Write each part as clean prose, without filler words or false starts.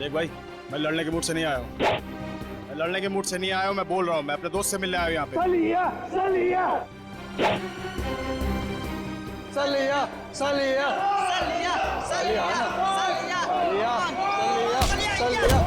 देख भाई, मैं लड़ने के मूड से नहीं आया हूँ। मैं लड़ने के मूड से नहीं आया हूँ, मैं बोल रहा हूँ। मैं अपने दोस्त से मिलने आया हूँ यहाँ पे। सलिया सलिया सलिया सलिया सलिया सलिया सलिया सलिया सलिया।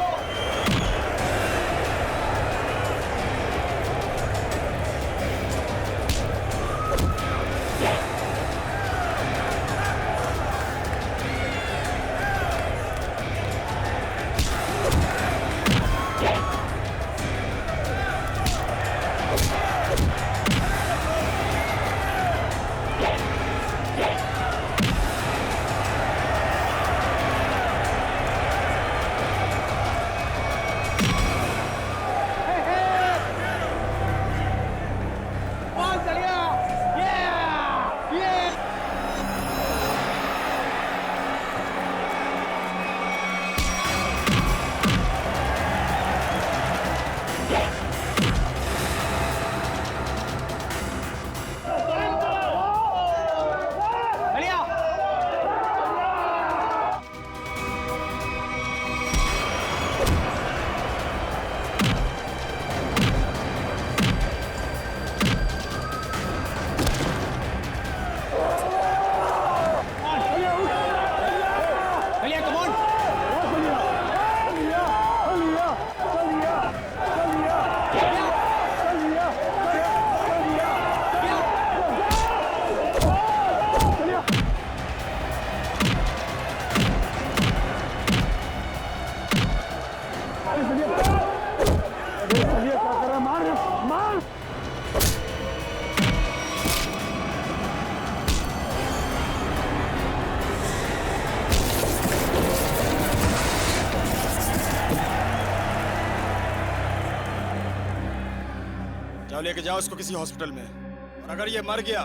जाओ लेके जाओ इसको किसी हॉस्पिटल में, और अगर ये मर गया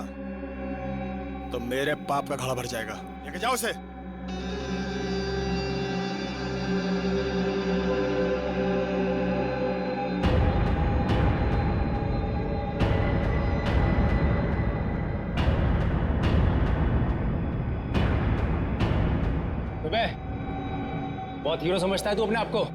तो मेरे पाप का घड़ा भर जाएगा। लेके जाओ उसे। बहुत हीरो समझता है तू अपने आप को।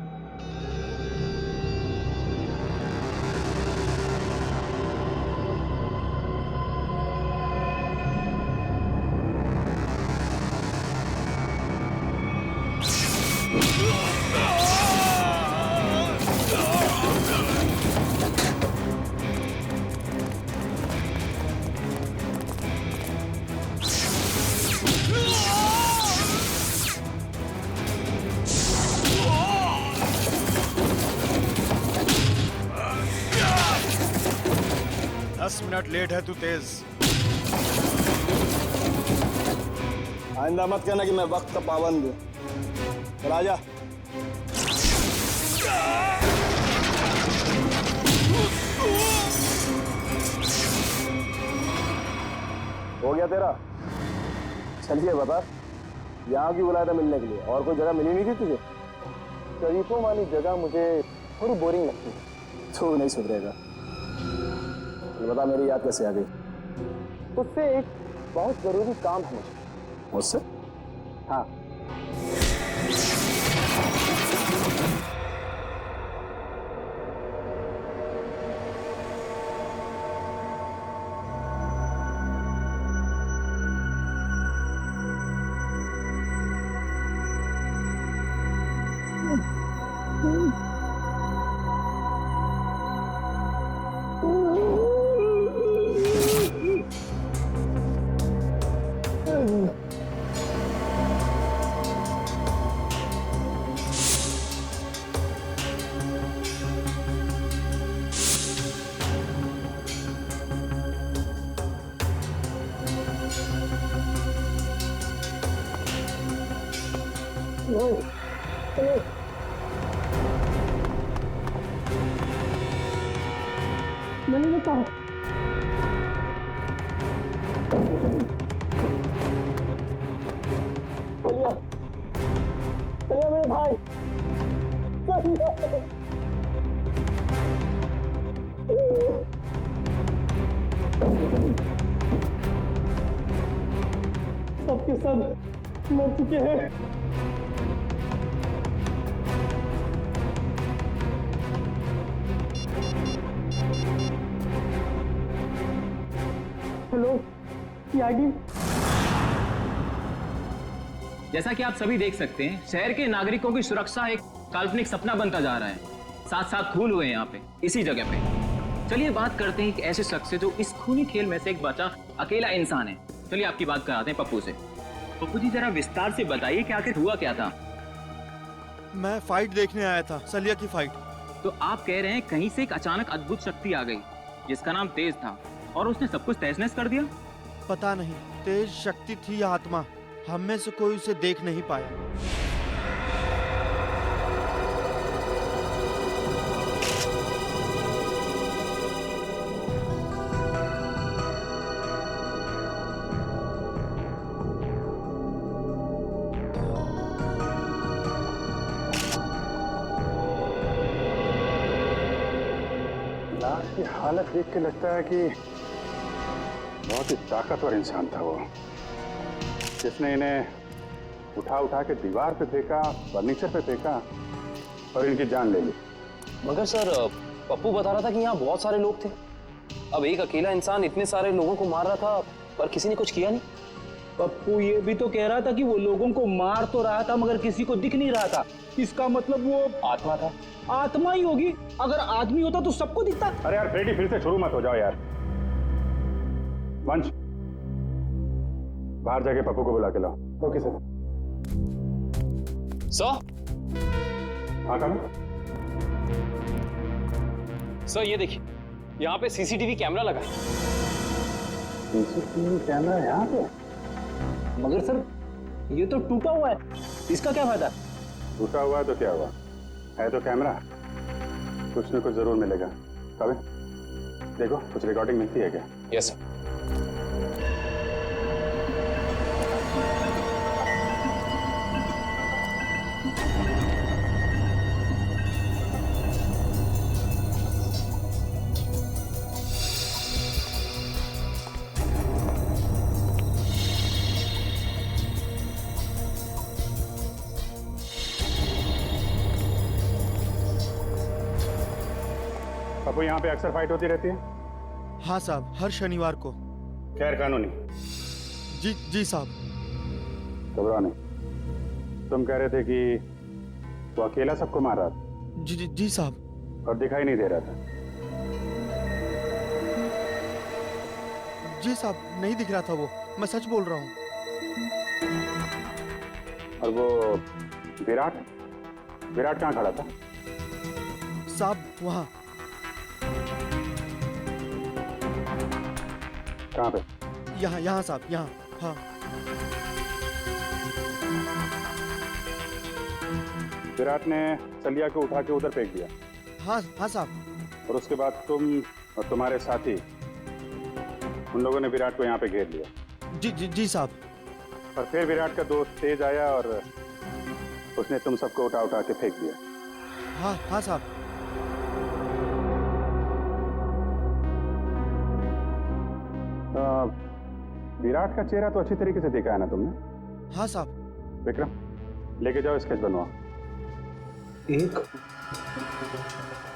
मिनट लेट है तू तेज। आइंदा मत कहना कि मैं वक्त का पाबंद हूँ। राजा हो गया तेरा? चलिए बता, यहाँ क्यों बुलाया था मिलने के लिए? और कोई जगह मिली नहीं थी तुझे? शरीफों वाली जगह मुझे थोड़ी बोरिंग लगती है। तू नहीं सुधरेगा। बता मेरी याद कैसे आ गई? तुझसे एक बहुत जरूरी काम है मुझे। मुझसे? हाँ। नहीं बताओ। चलिए चलिए मेरे भाई, सबके सब मर चुके हैं। यागी। जैसा कि आप सभी देख सकते हैं, शहर के नागरिकों की सुरक्षा एक काल्पनिक सपना बनता जा रहा है। साथ साथ खून हुए यहाँ पे, इसी जगह पे। चलिए बात करते हैं एक ऐसे शख्स से जो इस खूनी खेल में से एक बचा अकेला इंसान है। चलिए आपकी बात कराते हैं पप्पू से। पप्पू जी, जरा विस्तार से बताइए कि आखिर हुआ क्या था। मैं फाइट देखने आया था, सलिया की फाइट। तो आप कह रहे हैं कहीं से एक अचानक अद्भुत शक्ति आ गई जिसका नाम तेज था और उसने सब कुछ तहस नहस कर दिया? पता नहीं तेज शक्ति थी या आत्मा, हम में से कोई उसे देख नहीं पाया। लाश की हालत देख के लगता है कि बहुत ही ताकतवर इंसान था वो, जिसने इन्हें उठा उठा के दीवार पे फेंका, फर्नीचर पे फेंका और इनकी जान ले ली। मगर सर, पप्पू बता रहा था कि यहाँ बहुत सारे लोग थे। अब एक अकेला इंसान इतने सारे लोगों को मार रहा था पर किसी ने कुछ किया नहीं। पप्पू ये भी तो कह रहा था कि वो लोगों को मार तो रहा था मगर किसी को दिख नहीं रहा था। इसका मतलब वो आत्मा था। आत्मा ही होगी। अगर आदमी होता तो सबको दिखता। अरे यार फ्रेडी, फिर से शुरू मत हो जाओ यार। वंश, बाहर जाके पप्पू को बुला के लाओ। Okay sir. सर, हाँ करो। सर ये देखिए, यहाँ पे सीसीटीवी कैमरा लगा है। सीसीटीवी कैमरा यहाँ पे? मगर सर ये तो टूटा हुआ है, इसका क्या फायदा? टूटा हुआ है तो क्या हुआ, है तो कैमरा, कुछ न कुछ जरूर मिलेगा। कभी देखो कुछ रिकॉर्डिंग मिलती है क्या? Yes sir. पप्पू, यहाँ पे अक्सर फाइट होती रहती है? हाँ साहब, हर शनिवार को। खैर कानूनी? जी साहब। घबराओ नहीं। तुम कह रहे थे कि वो अकेला सबको मार रहा था? जी साहब। और दिखाई नहीं दे रहा था? जी साहब, नहीं दिख रहा था वो, मैं सच बोल रहा हूँ। और वो विराट कहाँ खड़ा था? साहब वहाँ। कहाँ पे? यहाँ साहब, यहाँ। हाँ। विराट ने सलिया को उठा के उधर फेंक दिया? हाँ साहब। और उसके बाद तुम और तुम्हारे साथी उन लोगों ने विराट को यहाँ पे घेर लिया? जी साहब। और फिर विराट का दोस्त तेज आया और उसने तुम सबको उठा उठा के फेंक दिया? हाँ साहब। विराट का चेहरा तो अच्छी तरीके से देखा है ना तुमने? हाँ साहब। विक्रम, लेके जाओ, स्केच बनवाओ। 1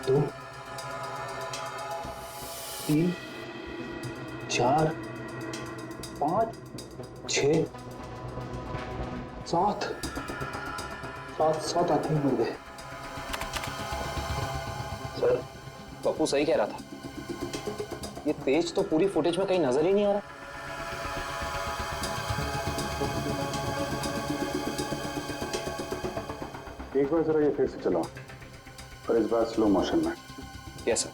2 3 4 5 6 7 आदमी मर गए। सर, पप्पू सही कह रहा था। ये तेज तो पूरी फुटेज में कहीं नजर ही नहीं आ रहा। एक बार जरा ये फिर से चलाओ, और इस बार स्लो मोशन में। Yes sir.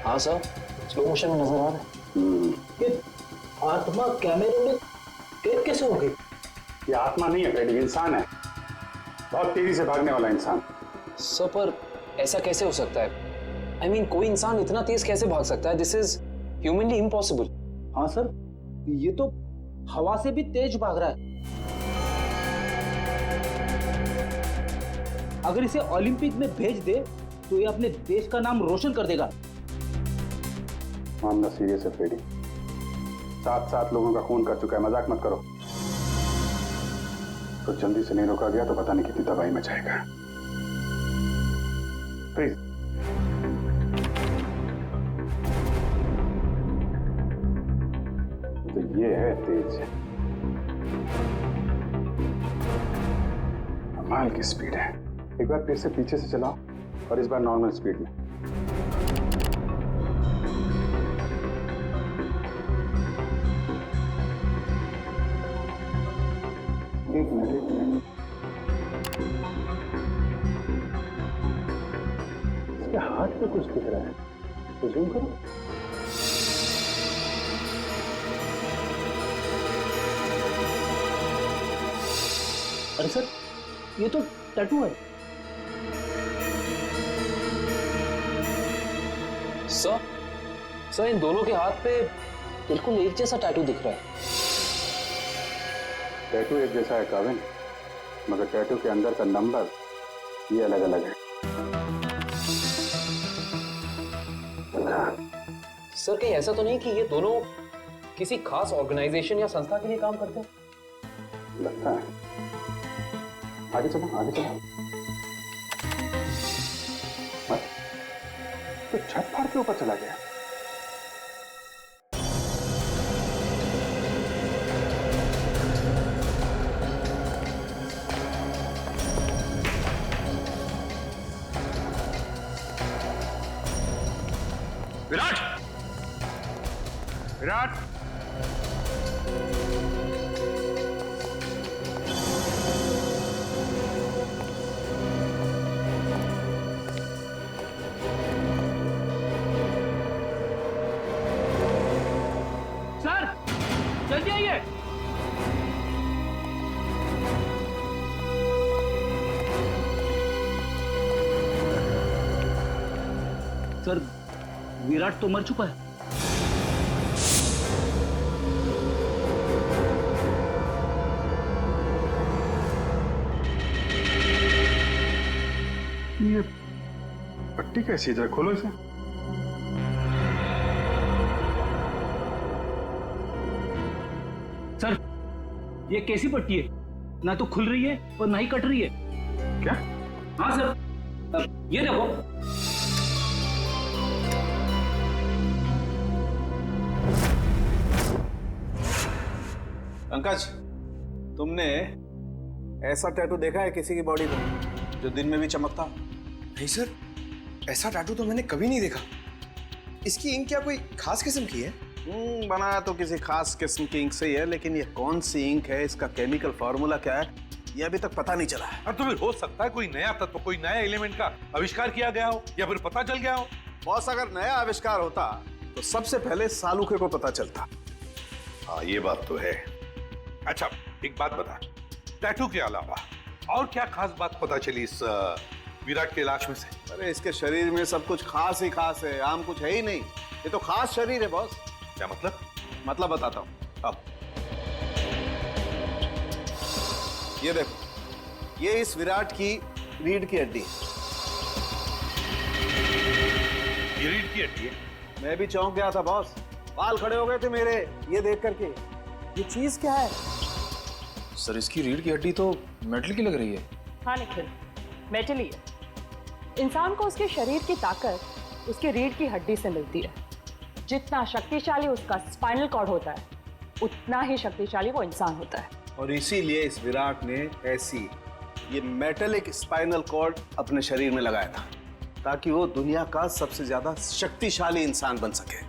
हाँ सर, स्लो मोशन में नजर आ रहा है। ये आत्मा कैमरे में कैद कैसे हो गई? ये आत्मा नहीं है फ्रेडी, इंसान है, बहुत तेजी से भागने वाला इंसान। सर पर ऐसा कैसे हो सकता है? I mean, कोई इंसान इतना तेज कैसे भाग सकता है? This is humanly impossible. हाँ सर, ये तो हवा से भी तेज भाग रहा है। अगर इसे ओलंपिक में भेज दे तो ये अपने देश का नाम रोशन कर देगा। मामला सीरियस है फ्रेडी, 7 लोगों का खून कर चुका है, मजाक मत करो। तो जल्दी से नहीं रोका गया तो पता नहीं कितनी तबाही मचाएगा। प्लीज। तो ये है तेज, कमाल की स्पीड है। एक बार फिर से पीछे से चलाओ और इस बार नॉर्मल स्पीड में। एक मिनट। इसके हाथ पे कुछ दिख रहा है, तो जूम करो। अरे सर, ये तो टैटू है। सर इन दोनों के हाथ पे बिल्कुल एक जैसा टैटू दिख रहा है। टैटू एक जैसा है काविन, मगर टैटू के अंदर का नंबर ये अलग अलग है। सर कहीं ऐसा तो नहीं कि ये दोनों किसी खास ऑर्गेनाइजेशन या संस्था के लिए काम करते हैं? लगता है। आगे चलो, आगे चलो। तो छत फाड़ के ऊपर चला गया। विराट! विराट! सर, जल्दी आइए। सर, विराट तो मर चुका है। ये पट्टी कैसी है? जरा खोलो इसे। सर, ये कैसी पट्टी है? ना तो खुल रही है और ना ही कट रही है। क्या? हाँ सर, अब ये देखो। पंकज, तुमने ऐसा टैटू देखा है किसी की बॉडी पर जो दिन में भी चमकता? नहीं सर, ऐसा टैटू तो मैंने कभी नहीं देखा। इसकी इंक क्या कोई खास किस्म की है? बनाया तो किसी खास किस्म की इंक से ही है, लेकिन ये कौन सी इंक है, इसका केमिकल फॉर्मूला क्या है, ये अभी तक पता नहीं चला है। और तो फिर हो सकता है कोई नया तत्व, कोई नया एलिमेंट का आविष्कार किया गया हो या फिर पता चल गया हो। बॉस, अगर नया आविष्कार होता तो सबसे पहले सालूखे को पता चलता। हाँ, ये बात तो है। अच्छा, एक बात बता, टैटू के अलावा और क्या खास बात पता चली इस विराट के लाश में से? अरे इसके शरीर में सब कुछ खास ही खास है, आम कुछ है ही नहीं। ये तो खास शरीर है बॉस। क्या मतलब? मतलब बताता हूँ। अब ये देखो, ये इस विराट की रीढ़ की हड्डी है। ये रीढ़ की हड्डी है? मैं भी चौंक गया था बॉस, बाल खड़े हो गए थे मेरे ये देख करके। ये चीज क्या है? सर, इसकी रीढ़ की हड्डी तो मेटल की लग रही है। हाँ निखिल, मेटल ही है। इंसान को उसके शरीर की ताकत उसके रीढ़ की हड्डी से मिलती है। जितना शक्तिशाली उसका स्पाइनल कॉर्ड होता है, उतना ही शक्तिशाली वो इंसान होता है। और इसीलिए इस विराट ने ऐसी ये मेटलिक स्पाइनल कॉर्ड अपने शरीर में लगाया था, ताकि वो दुनिया का सबसे ज्यादा शक्तिशाली इंसान बन सके।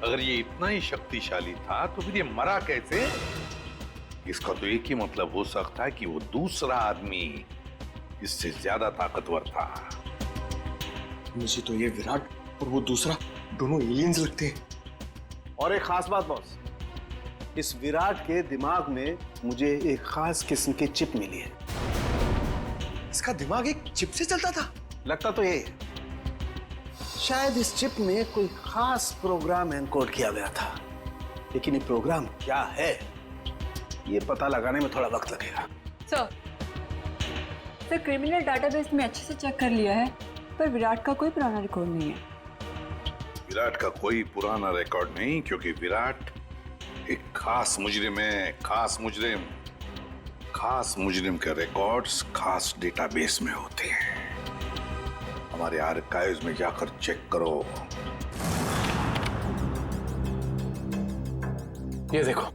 अगर ये इतना ही शक्तिशाली था तो फिर ये मरा कैसे? इसका तो एक ही मतलब हो सकता है कि वो दूसरा आदमी इससे ज्यादा ताकतवर था। मुझे तो ये विराट और वो दूसरा दोनों एलियंस लगते हैं। और एक खास बात बॉस, इस विराट के दिमाग में मुझे एक खास किस्म की चिप मिली है। इसका दिमाग एक चिप से चलता था? लगता तो यही है। शायद इस चिप में कोई खास प्रोग्राम एनकोड किया गया था, लेकिन ये प्रोग्राम क्या है ये पता लगाने में थोड़ा वक्त लगेगा। सर, क्रिमिनल डाटाबेस में अच्छे से चेक कर लिया है, पर विराट का कोई पुराना रिकॉर्ड नहीं है। विराट का कोई पुराना रिकॉर्ड नहीं, क्योंकि विराट एक खास मुजरिम है। खास मुजरिम, खास मुजरिम के रिकॉर्ड्स खास डेटाबेस में होते हैं। हमारे आर्काइव्स में जाकर चेक करो। ये देखो,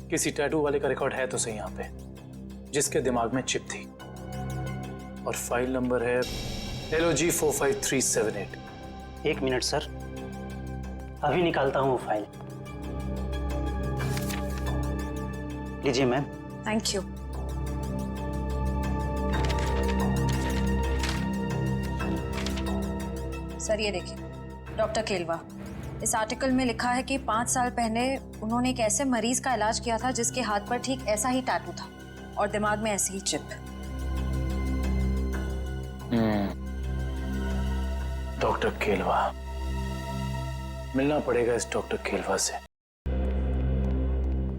किसी टैटू वाले का रिकॉर्ड है तो सही यहाँ पे, जिसके दिमाग में चिप थी, और फाइल नंबर है LOG 45378। 1 मिनट सर, अभी निकालता हूँ वो फाइल। लीजिए मैम। Thank you. सर ये देखिए, डॉक्टर केलवा, इस आर्टिकल में लिखा है कि 5 साल पहले उन्होंने एक ऐसे मरीज का इलाज किया था जिसके हाथ पर ठीक ऐसा ही टैटू था और दिमाग में ऐसी ही चिप। डॉक्टर केलवा, मिलना पड़ेगा इस डॉक्टर केलवा से।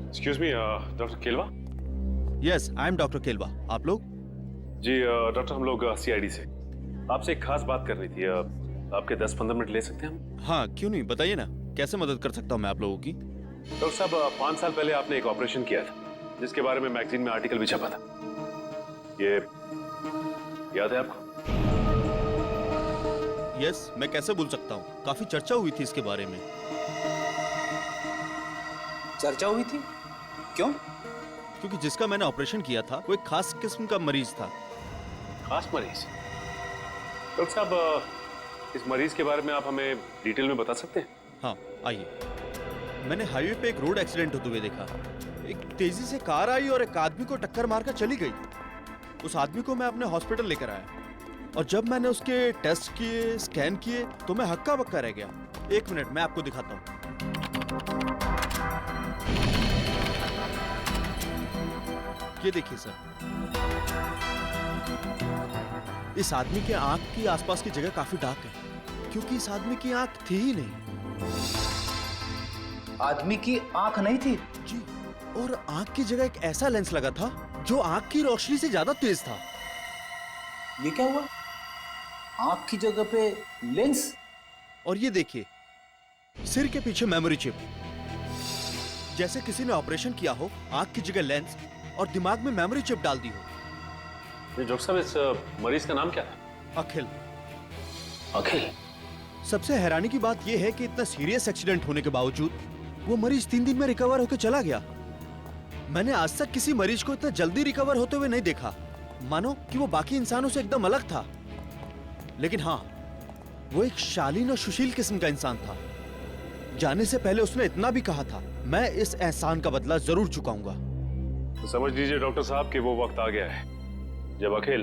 Excuse me, doctor Kelwa. Yes, I am doctor Kelwa. आप लोग? जी डॉक्टर, हम लोग CID से आपसे एक खास बात करनी थी। आपके 10-15 मिनट ले सकते हैं हम? हाँ, क्यों नहीं, बताइए ना, कैसे मदद कर सकता हूँ मैं आप लोगों की? डॉक्टर साहब, 5 साल पहले आपने एक ऑपरेशन किया था जिसके बारे में मैगजीन में आर्टिकल भी छपा था। ये याद है आपको? यस, मैं कैसे भूल सकता हूँ, काफी चर्चा हुई थी इसके बारे में। चर्चा हुई थी? क्यों? क्योंकि जिसका मैंने ऑपरेशन किया था वो एक खास किस्म का मरीज था। खास मरीज? डॉक्टर साहब, इस मरीज के बारे में आप हमें डिटेल में बता सकते हैं? हाँ, आइए। मैंने हाईवे पे एक रोड एक्सीडेंट होते हुए देखा। एक तेजी से कार आई और एक आदमी को टक्कर मारकर चली गई। उस आदमी को मैं अपने हॉस्पिटल लेकर आया और जब मैंने उसके टेस्ट किए, स्कैन किए, तो मैं हक्का बक्का रह गया। 1 मिनट, मैं आपको दिखाता हूँ। ये देखिए सर, इस आदमी के आंख की आसपास की जगह काफी डार्क है, क्योंकि इस आदमी की आंख थी ही नहीं। आदमी की आंख नहीं थी? जी, और आंख की जगह एक ऐसा लेंस लगा था जो आंख की रोशनी से ज्यादा तेज था। ये क्या हुआ? आंख की जगह पे लेंस? और ये देखिए, सिर के पीछे मेमोरी चिप। जैसे किसी ने ऑपरेशन किया हो, आंख की जगह लेंस और दिमाग में मेमोरी चिप डाल दी हो। डॉक्टर साहब, इस मरीज का नाम क्या था? अखिल। अखिल? सबसे हैरानी की बात यह है कि इतना सीरियस एक्सीडेंट होने के बावजूद वो मरीज 3 दिन में रिकवर होकर चला गया। मैंने आज तक किसी मरीज को इतना जल्दी रिकवर होते हुए नहीं देखा, मानो कि वो बाकी इंसानों से एकदम अलग था। लेकिन हाँ, वो एक शालीन और सुशील किस्म का इंसान था। जाने से पहले उसने इतना भी कहा था, मैं इस एहसान का बदला जरूर चुकाऊंगा। तो समझ लीजिए डॉक्टर साहब कि वो वक्त आ गया है जब अखिल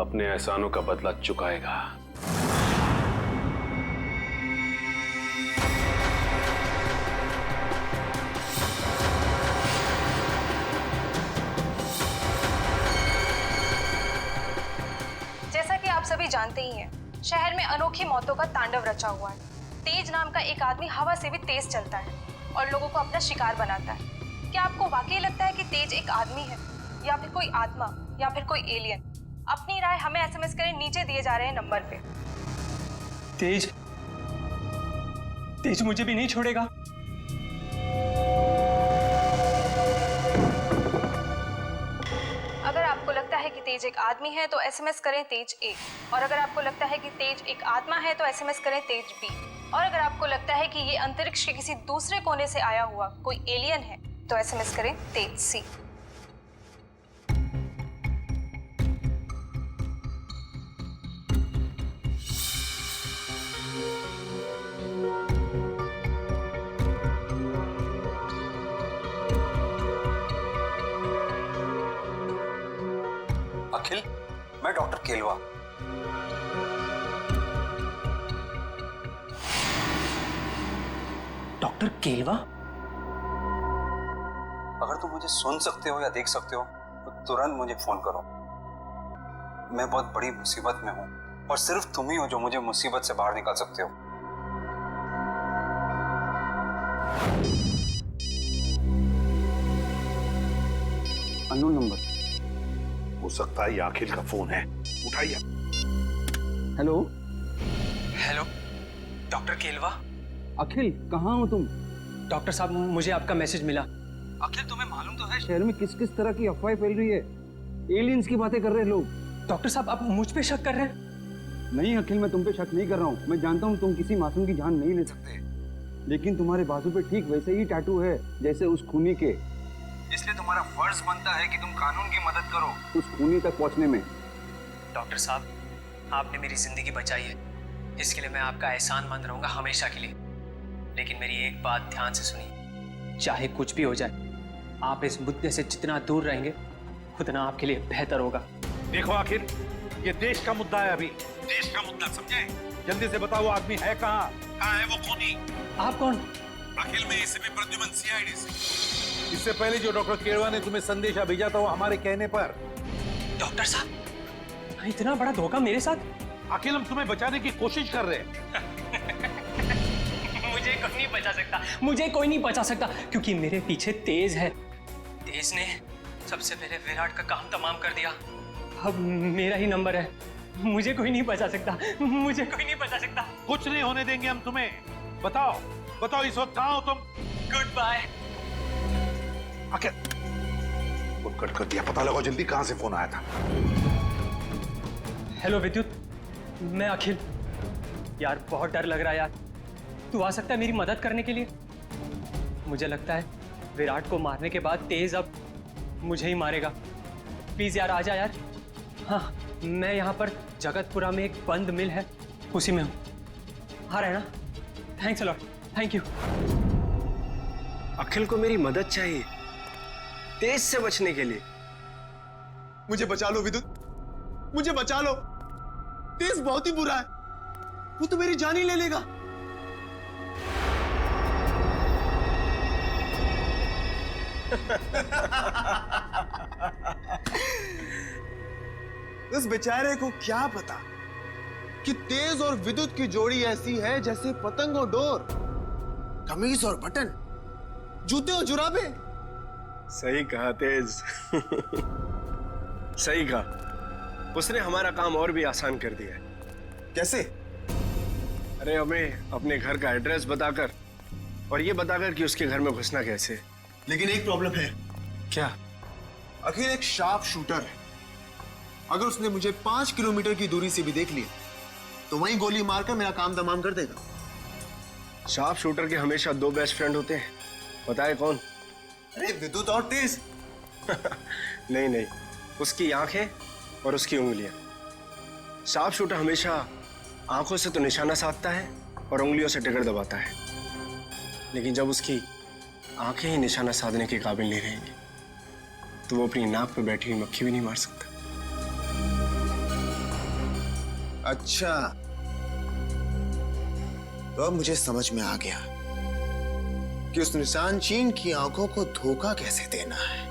अपने एहसानों का बदला चुकाएगा। जैसा कि आप सभी जानते ही हैं, शहर में अनोखी मौतों का तांडव रचा हुआ है। तेज नाम का एक आदमी हवा से भी तेज चलता है और लोगों को अपना शिकार बनाता है। क्या आपको वाकई लगता है कि तेज एक आदमी है, या फिर कोई आत्मा, या फिर कोई एलियन? अपनी राय हमें SMS करें नीचे दिए जा रहे नंबर पे। तेज मुझे भी नहीं छोड़ेगा। अगर आपको लगता है कि तेज एक आदमी है तो SMS करें तेज 1, और अगर आपको लगता है कि तेज एक आत्मा है तो SMS करें तेज 2, और अगर आपको लगता है कि ये अंतरिक्ष के किसी दूसरे कोने से आया हुआ कोई एलियन है तो SMS करें तेज C। अखिल, मैं डॉक्टर केलवा। डॉक्टर केलवा? अगर तुम मुझे सुन सकते हो या देख सकते हो तो तुरंत मुझे फोन करो। मैं बहुत बड़ी मुसीबत में हूं और सिर्फ तुम ही हो जो मुझे मुसीबत से बाहर निकाल सकते हो। Unknown number. हो सकता है ये अखिल का फोन है, उठाइए। Hello. Hello, doctor Kelwa? Akhil, कहाँ हो तुम? डॉक्टर साहब, मुझे आपका मैसेज मिला। अखिल तुम्हें मालूम तो है शहर में किस किस तरह की अफवाहें फैल रही है। एलियंस की बातें कर रहे हैं लोग। डॉक्टर साहब आप मुझ पे शक कर रहे हैं? नहीं अखिल, मैं तुम पे शक नहीं कर रहा हूँ। मैं जानता हूँ तुम किसी मासूम की जान नहीं ले सकते, लेकिन तुम्हारे बाजू पे ठीक वैसे ही टैटू है जैसे उस खूनी के। इसलिए तुम्हारा फर्ज बनता है कि तुम कानून की मदद करो उस खूनी तक पहुंचने में। डॉक्टर साहब, आपने मेरी जिंदगी बचाई है, इसके लिए मैं आपका एहसानमंद रहूंगा हमेशा के लिए। लेकिन मेरी एक बात ध्यान से सुनिए, चाहे कुछ भी हो जाए, आप इस मुद्दे से जितना दूर रहेंगे उतना आपके लिए बेहतर होगा। देखो आखिर ये देश का मुद्दा है, अभी देश का मुद्दा, समझे? जल्दी से बताओ आदमी है कहाँ है वो खूनी? आप कौन? अखिल में एसीपी प्रद्युमन, सीआईडी से। इससे पहले जो डॉक्टर केरवा ने तुम्हें संदेशा भेजा था वो हमारे कहने पर। डॉक्टर साहब, इतना बड़ा धोखा मेरे साथ? अखिल हम तुम्हें बचाने की कोशिश कर रहे हैं। मुझे कोई नहीं बचा सकता, मुझे कोई नहीं बचा सकता, क्योंकि मेरे पीछे तेज है। तेज ने सबसे पहले विराट का काम तमाम कर दिया। अब मेरा ही नंबर है। मुझे कोई नहीं बचा सकता, मुझे कोई नहीं बचा सकता। कुछ नहीं होने देंगे हम तुम्हें। बताओ बताओ इस वक्त कहाँ हो तुम? Good bye. Akhil phone cut कर दिया, पता लगाओ जल्दी कहाँ से फोन आया था। हेलो विद्युत, मैं अखिल। यार बहुत डर लग रहा है यार, तू आ सकता है मेरी मदद करने के लिए? मुझे लगता है विराट को मारने के बाद तेज अब मुझे ही मारेगा। प्लीज यार आ जा यार। हाँ, मैं यहाँ पर जगतपुरा में एक बंद मिल है, उसी में हूँ। आ रहा है ना? Thanks a lot, thank you. Akhil को मेरी मदद चाहिए तेज से बचने के लिए। मुझे बचा लो विद्युत, मुझे बचा लो। तेज बहुत ही बुरा है, वो तो मेरी जान ही ले लेगा। उस बेचारे को क्या पता कि तेज और विद्युत की जोड़ी ऐसी है जैसे पतंग और डोर, कमीज और बटन, जूते और जुराबे। सही कहा तेज। सही कहा, उसने हमारा काम और भी आसान कर दिया है। कैसे? अरे हमें अपने घर का एड्रेस बताकर और ये बताकर कि उसके घर में घुसना कैसे। लेकिन एक प्रॉब्लम है। क्या? अखिल एक शार्प शूटर है। अगर उसने मुझे 5 किलोमीटर की दूरी से भी देख लिया तो वहीं गोली मारकर मेरा काम तमाम कर देगा। शार्प शूटर के हमेशा 2 बेस्ट फ्रेंड होते हैं, बताए कौन? अरे विद्युत और तेज। नहीं नहीं, उसकी आंखें और उसकी उंगलियां। शार्प शूटर हमेशा आंखों से तो निशाना साधता है और उंगलियों से ट्रिगर दबाता है, लेकिन जब उसकी आंखें ही निशाना साधने के काबिल नहीं रहेंगी तो वो अपनी नाक पे बैठी हुई मक्खी भी नहीं मार सकता। अच्छा, तो अब मुझे समझ में आ गया कि उस निशान चीन की आंखों को धोखा कैसे देना है।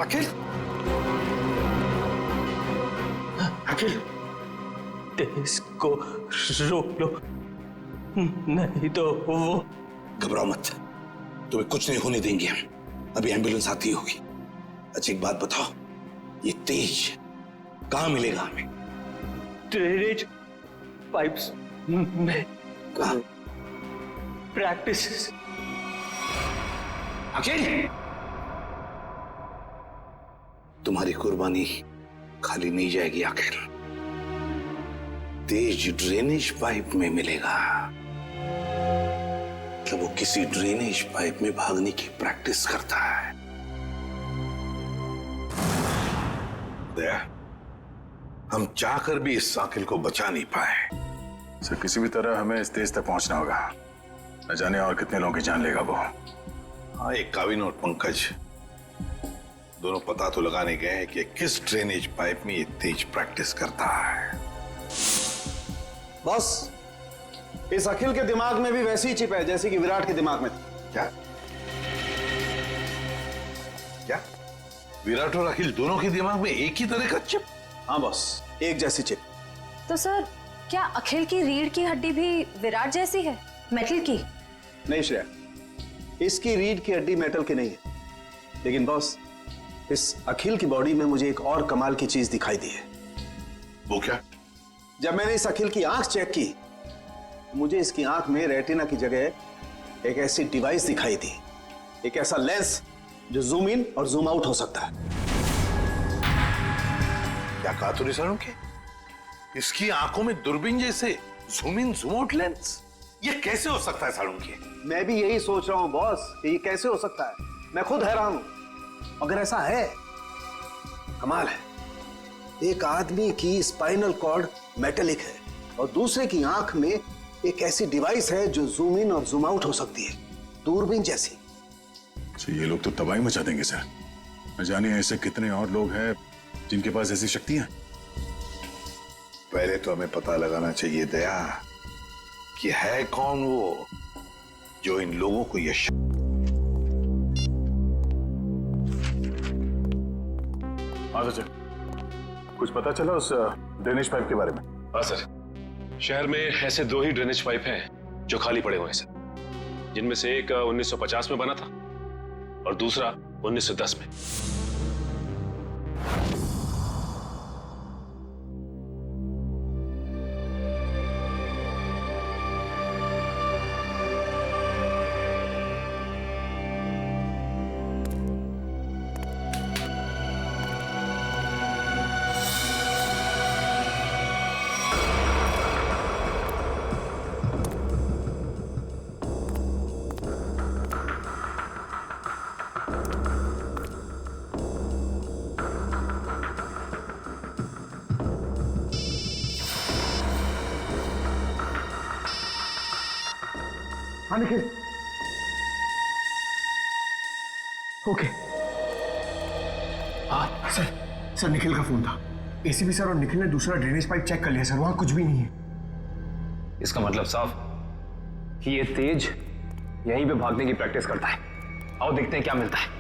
अखिल, अखिल, तेज को रोक लो, नहीं तो वो। घबराओ मत, तुम्हें कुछ नहीं होने देंगे हम। अभी एम्बुलेंस आती होगी। अच्छा एक बात बताओ, ये तेज कहाँ मिलेगा हमें? ड्रेनेज पाइप्स में। कहाँ? प्रैक्टिस। अखिल, तुम्हारी कुर्बानी खाली नहीं जाएगी अखिल। तेज ड्रेनेज पाइप में मिलेगा। मतलब वो किसी ड्रेनेज पाइप में भागने की प्रैक्टिस करता है। दया, हम चाहकर भी इस साकिल को बचा नहीं पाए। सर किसी भी तरह हमें इस तेज तक पहुंचना होगा। न जाने और कितने लोगों की जान लेगा वो। हाँ, एक काविन और पंकज दोनों पता तो लगाने गए हैं कि किस ड्रेनेज पाइप में ये तेज प्रैक्टिस करता है। बॉस, इस अखिल के दिमाग में भी वैसी ही चिप है जैसी कि विराट के दिमाग में थी। क्या? क्या? विराट और अखिल दोनों के दिमाग में एक ही तरह का चिप? हाँ बॉस, एक जैसी चिप। तो सर, क्या अखिल की रीढ़ की हड्डी भी विराट जैसी है, मेटल की? नहीं श्रेया, इसकी रीढ़ की हड्डी मेटल की नहीं है। लेकिन बॉस, इस अखिल की बॉडी में मुझे एक और कमाल की चीज दिखाई दी है। वो क्या? जब मैंने इस अखिल की आंख चेक की, मुझे इसकी आंख में रेटिना की जगह एक ऐसी डिवाइस दिखाई दी, एक ऐसा लेंस जो जूम इन और जूम आउट हो सकता है। क्या कहा तूने सालुंखे? इसकी आंखों में दूरबीन जैसे zoom in zoom out lens? ये कैसे हो सकता है सालुंखे? मैं भी यही सोच रहा हूं बॉस कि ये कैसे हो सकता है। मैं खुद हैरान हूं। अगर ऐसा है, कमाल है। एक आदमी की स्पाइनल कॉर्ड मेटेलिक है और दूसरे की आंख में एक ऐसी डिवाइस है जो जूम इन और जूम आउट हो सकती है, दूरबीन जैसी। तो ये लोग तो तबाही मचा देंगे सर। न जाने ऐसे कितने और लोग हैं जिनके पास ऐसी शक्तियां। पहले तो हमें पता लगाना चाहिए दया कि है कौन वो जो इन लोगों को ये हाँ सर, कुछ पता चला उस ड्रेनेज पाइप के बारे में? हाँ सर, शहर में ऐसे 2 ही ड्रेनेज पाइप हैं जो खाली पड़े हुए हैं सर, जिनमें से एक 1950 में बना था और दूसरा 1910 में। हाँ निखिल, ओके। हाँ सर निखिल का फोन था। एसीपी सर और निखिल ने दूसरा ड्रेनेज पाइप चेक कर लिया सर, वहां कुछ भी नहीं है। इसका मतलब साफ कि ये तेज यहीं पे भागने की प्रैक्टिस करता है। आओ देखते हैं क्या मिलता है।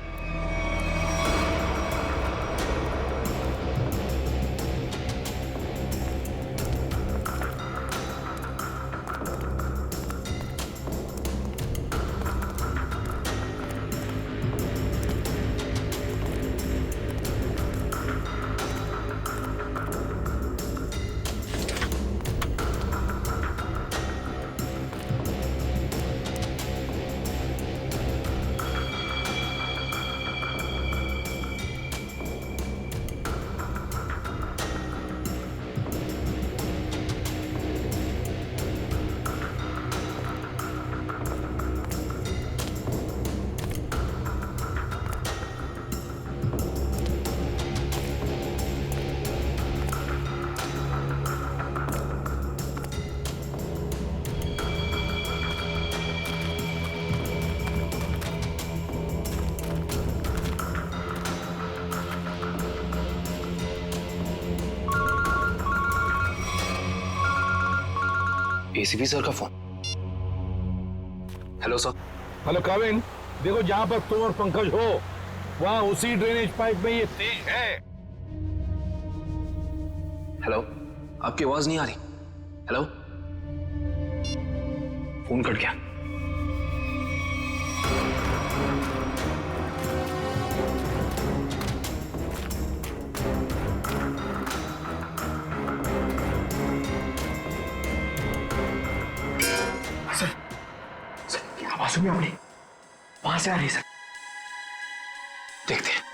एसीपी सर का फोन। Hello sir. हेलो काविन, देखो जहां पर तुम और पंकज हो वहां उसी ड्रेनेज पाइप में ये तेज है। हेलो, आपकी आवाज नहीं आ रही। हेलो, फोन कट गया। सर क्या आवाज सुनी आपने? वहां से आ रही सर। देखते हैं।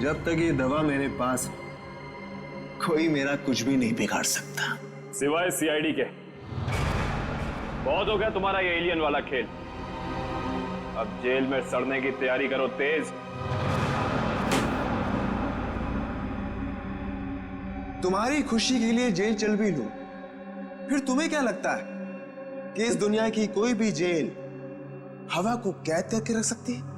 जब तक ये दवा मेरे पास है, कोई मेरा कुछ भी नहीं बिगाड़ सकता। सिवाय सीआईडी के। बहुत हो गया तुम्हारा ये एलियन वाला खेल। अब जेल में सड़ने की तैयारी करो तेज। तुम्हारी खुशी के लिए जेल चल भी लूं, फिर तुम्हें क्या लगता है कि इस दुनिया की कोई भी जेल हवा को कैद करके रख सकती है?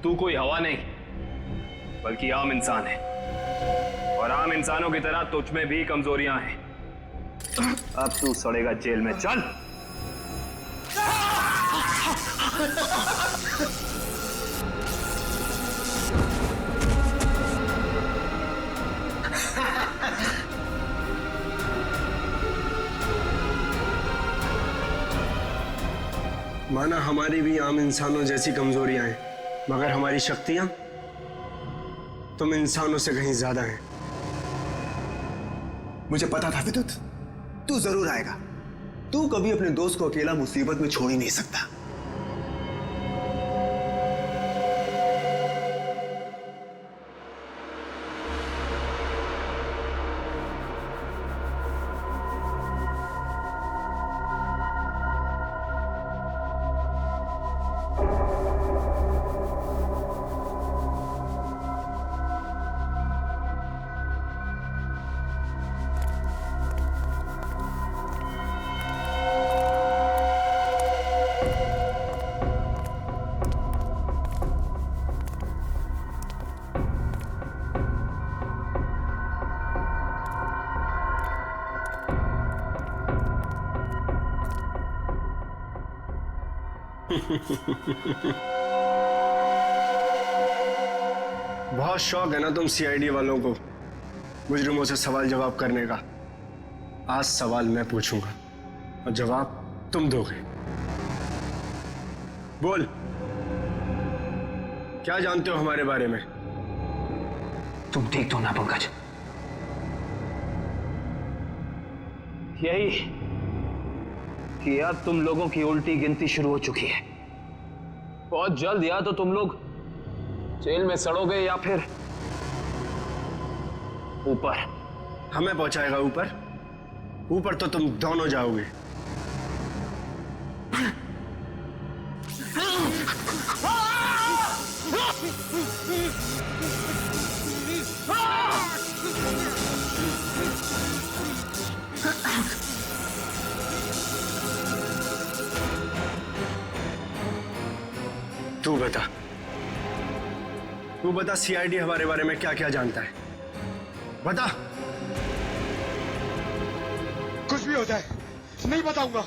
तू कोई हवा नहीं बल्कि आम इंसान है, और आम इंसानों की तरह तुझ में भी कमजोरियां हैं। अब तू सड़ेगा जेल में। चल। माना हमारी भी आम इंसानों जैसी कमजोरियां हैं, मगर हमारी शक्तियां तुम इंसानों से कहीं ज्यादा हैं। मुझे पता था विद्युत, तू जरूर आएगा। तू कभी अपने दोस्त को अकेला मुसीबत में छोड़ ही नहीं सकता। बहुत शौक है ना तुम सीआईडी वालों को मुजरिमों से सवाल जवाब करने का। आज सवाल मैं पूछूंगा और जवाब तुम दोगे। बोल, क्या जानते हो हमारे बारे में? तुम ठीक तो ना पंकज? यही कि यार तुम लोगों की उल्टी गिनती शुरू हो चुकी है। बहुत जल्द या तो तुम लोग जेल में सड़ोगे या फिर ऊपर। हमें पहुंचाएगा ऊपर? ऊपर तो तुम दोनों जाओगे। तू बता सीआईडी हमारे बारे में क्या क्या जानता है? बता। कुछ भी होता है नहीं बताऊंगा।